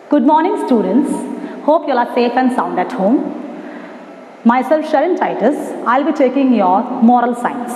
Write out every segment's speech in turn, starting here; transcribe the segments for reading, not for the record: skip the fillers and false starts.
Good morning, students. Hope you all are safe and sound at home. Myself, Sharon Titus. I'll be taking your moral science.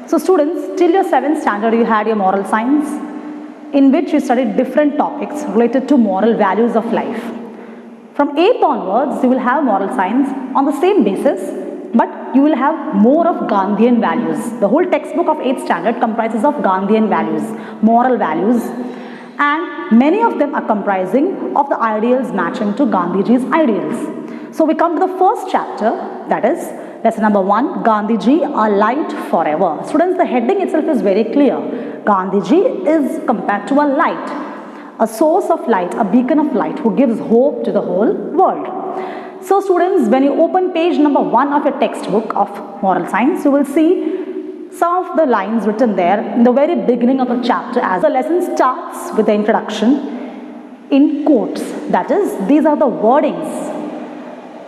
So, students, till your 7th standard, you had your moral science, in which you studied different topics related to moral values of life. From 8th onwards, you will have moral science on the same basis, but you will have more of Gandhian values. The whole textbook of 8th standard comprises of Gandhian values, moral values, and many of them are comprising of the ideals matching to Gandhiji's ideals. So we come to the first chapter, that is lesson number 1, Gandhiji, a light forever. Students, the heading itself is very clear. Gandhiji is compared to a light, a source of light, a beacon of light who gives hope to the whole world. So students, when you open page number 1 of your textbook of moral science, you will see some of the lines written there in the very beginning of the chapter, as the lesson starts with the introduction in quotes. That is, these are the wordings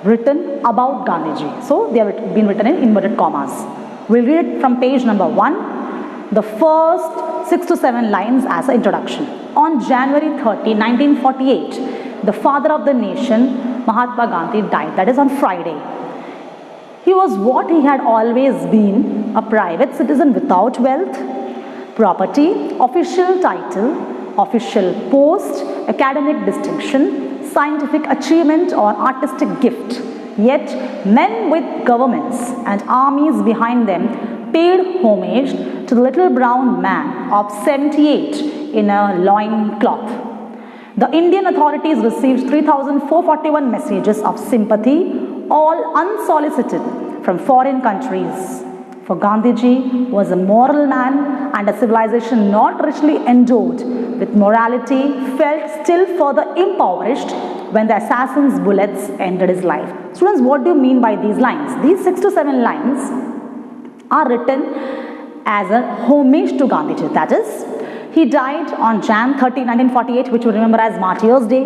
written about Gandhiji. So they have been written in inverted commas. We'll read it from page number 1, the first 6 to 7 lines as an introduction. On January 30, 1948, the father of the nation, Mahatma Gandhi, died. That is on Friday. He was what he had always been, a private citizen without wealth, property, official title, official post, academic distinction, scientific achievement or artistic gift. Yet men with governments and armies behind them paid homage to the little brown man of 78 in a loin cloth. The Indian authorities received 3,441 messages of sympathy, all unsolicited, from foreign countries. For Gandhiji was a moral man, and a civilization not richly endowed with morality felt still further impoverished when the assassin's bullets ended his life. Students, what do you mean by these lines? These 6 to 7 lines are written as a homage to Gandhiji. That is, he died on Jan 30, 1948, which we remember as Martyrs' Day,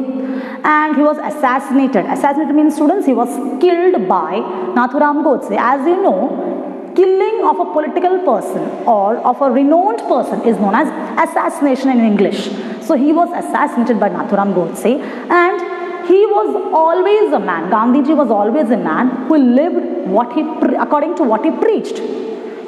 and he was assassinated. Assassinated means, students, he was killed by Nathuram Godse. As you know, killing of a political person or of a renowned person is known as assassination in English. So he was assassinated by Nathuram Godse, and he was always a man. Gandhiji was always a man who lived according to what he preached.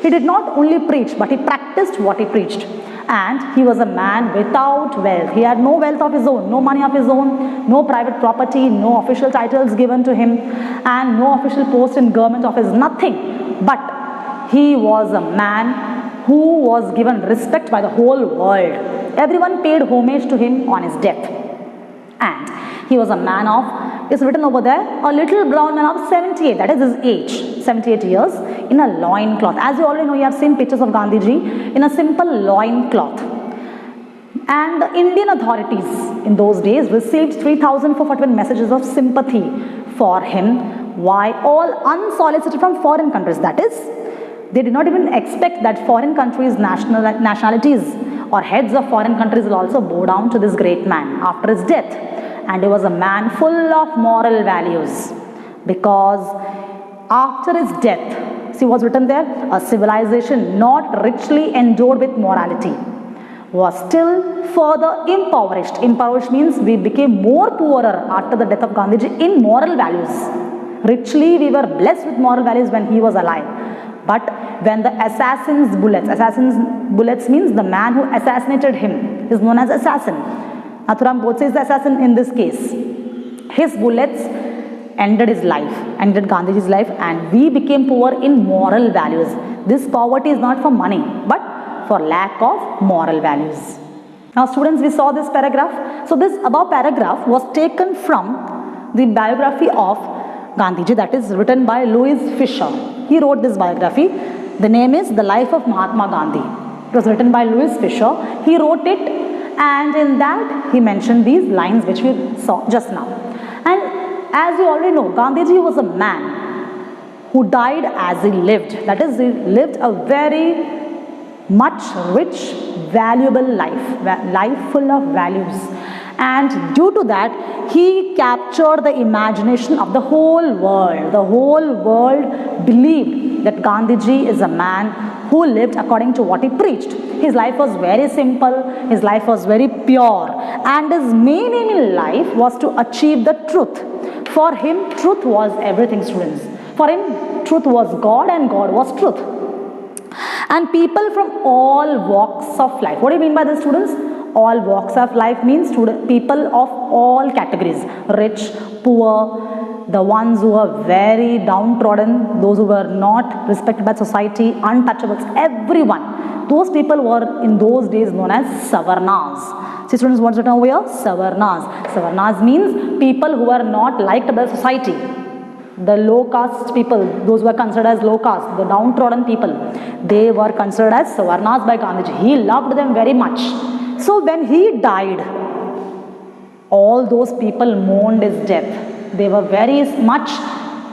He did not only preach, but he practiced what he preached. And he was a man without wealth. He had no wealth of his own, no money of his own, no private property, no official titles given to him, and no official post in government office, nothing. But he was a man who was given respect by the whole world. Everyone paid homage to him on his death. And he was a man of, it's written over there, a little brown man of 78, that is his age, 78 years, in a loin cloth. As you already know, you have seen pictures of Gandhiji in a simple loin cloth. And the Indian authorities in those days received 3,441 messages of sympathy for him. Why? All unsolicited from foreign countries. That is, they did not even expect that foreign countries' nationalities or heads of foreign countries will also bow down to this great man after his death. And he was a man full of moral values, because after his death, see what's written there? A civilization not richly endowed with morality was still further impoverished. Impoverished means we became more poorer after the death of Gandhiji in moral values. Richly we were blessed with moral values when he was alive. But when the assassin's bullets means the man who assassinated him is known as assassin. Nathuram Godse is the assassin in this case. His bullets ended his life, ended Gandhiji's life, and we became poor in moral values. This poverty is not for money, but for lack of moral values. Now students, we saw this paragraph. So this above paragraph was taken from the biography of Gandhiji, that is written by Louis Fisher. He wrote this biography. The name is The Life of Mahatma Gandhi. It was written by Louis Fisher. He wrote it, and in that he mentioned these lines which we saw just now. And as you already know, Gandhiji was a man who died as he lived. That is, he lived a very much rich, valuable life full of values. And due to that, he captured the imagination of the whole world. The whole world believed that Gandhiji is a man who lived according to what he preached. His life was very simple, his life was very pure, and his main aim in life was to achieve the truth. For him, truth was everything, students. For him, truth was God and God was truth. And people from all walks of life. What do you mean by this, students? All walks of life means people of all categories. Rich, poor, the ones who are very downtrodden, those who were not respected by society, untouchables, everyone. Those people were in those days known as Savarnas. See, students, what's written over here? Savarnas. Savarnas means people who are not liked by society. The low caste people, those who are considered as low caste, the downtrodden people, they were considered as Savarnas by Gandhiji. He loved them very much. So when he died, all those people mourned his death. They were very much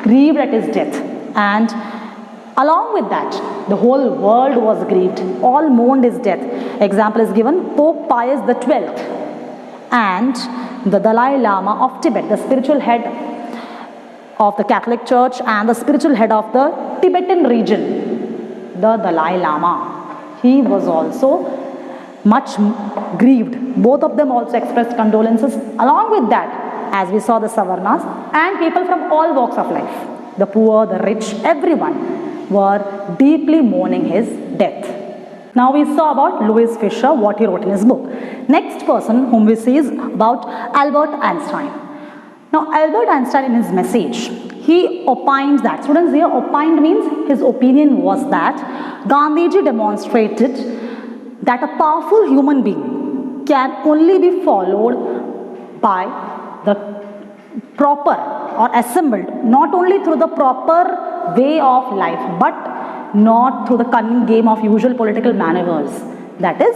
grieved at his death. And along with that, the whole world was grieved. All mourned his death. Example is given, Pope Pius XII and the Dalai Lama of Tibet, the spiritual head of the Catholic Church and the spiritual head of the Tibetan region, the Dalai Lama. He was also much grieved. Both of them also expressed condolences. Along with that, as we saw the Savarnas and people from all walks of life, the poor, the rich, everyone were deeply mourning his death. Now we saw about Louis Fisher, what he wrote in his book. Next person whom we see is about Albert Einstein. Now Albert Einstein in his message, he opined that, students here opined means his opinion was that Gandhiji demonstrated that a powerful human being can only be followed by the proper or assembled, not only through the proper way of life, but not through the cunning game of usual political maneuvers. That is,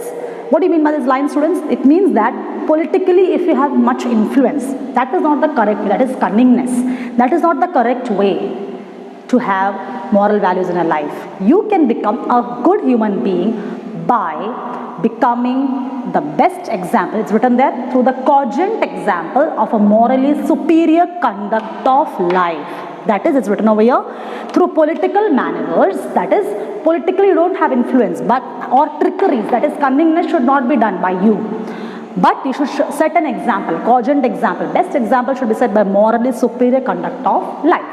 what do you mean by this line, students? It means that politically, if you have much influence, that is not the correct way, that is cunningness. That is not the correct way to have moral values in a life. You can become a good human being by becoming the best example, it's written there, through the cogent example of a morally superior conduct of life. That is, it's written over here, through political maneuvers, that is, politically you don't have influence, but or trickeries, that is, cunningness should not be done by you. But you should set an example, cogent example, best example should be set by morally superior conduct of life.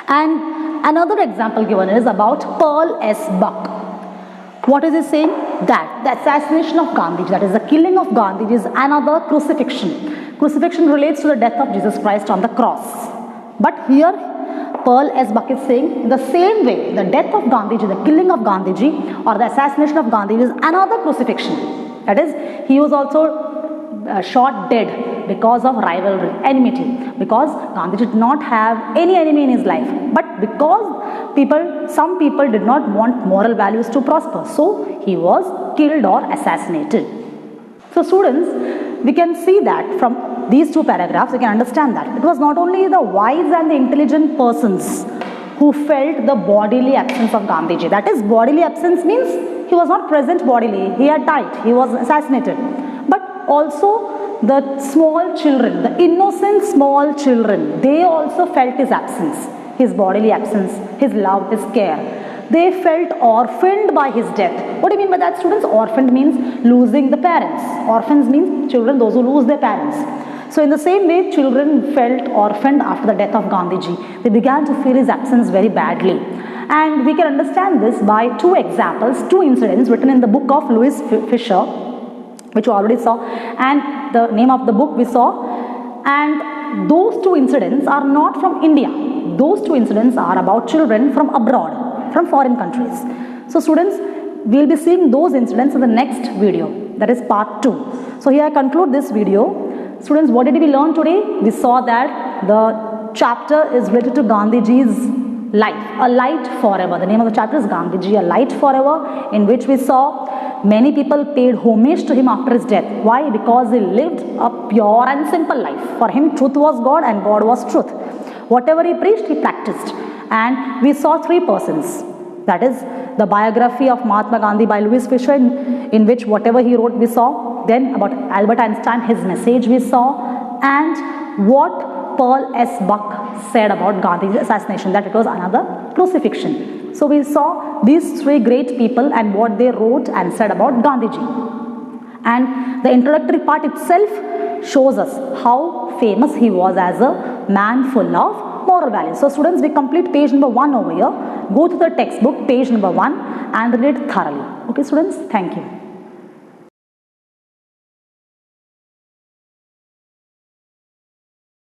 And another example given is about Pearl S. Buck. What is he saying? That the assassination of Gandhiji, that is the killing of Gandhiji, is another crucifixion. Crucifixion relates to the death of Jesus Christ on the cross. But here Pearl S. Buck is saying, in the same way, the death of Gandhiji, the killing of Gandhiji or the assassination of Gandhiji is another crucifixion. That is, he was also shot dead because of rivalry, enmity, because Gandhiji did not have any enemy in his life. But because some people did not want moral values to prosper, so he was killed or assassinated. So students, we can see that from these two paragraphs, we can understand that it was not only the wise and the intelligent persons who felt the bodily absence of Gandhiji. That is, bodily absence means he was not present bodily, he had died, he was assassinated. But also the small children, the innocent small children, they also felt his absence, his bodily absence, his love, his care. They felt orphaned by his death. What do you mean by that, students? Orphaned means losing the parents. Orphans means children, those who lose their parents. So in the same way, children felt orphaned after the death of Gandhiji. They began to feel his absence very badly. And we can understand this by two examples, two incidents written in the book of Louis Fisher, which you already saw, and the name of the book we saw. And those two incidents are not from India. Those two incidents are about children from abroad, from foreign countries. So students, we will be seeing those incidents in the next video, that is part 2. So here I conclude this video. Students, what did we learn today? We saw that the chapter is related to Gandhiji's life, a light forever. The name of the chapter is Gandhiji, a light forever, in which we saw many people paid homage to him after his death. Why? Because he lived a pure and simple life. For him, truth was God and God was truth. Whatever he preached, he practiced. And we saw three persons. That is the biography of Mahatma Gandhi by Louis Fisher, in which whatever he wrote we saw. Then about Albert Einstein, his message we saw. And what Pearl S. Buck said about Gandhi's assassination, that it was another crucifixion. So we saw these three great people and what they wrote and said about Gandhiji. And the introductory part itself shows us how famous he was as a man full of moral values. So students, we complete page number 1 over here. Go to the textbook, page number 1, and read it thoroughly. Okay students, thank you.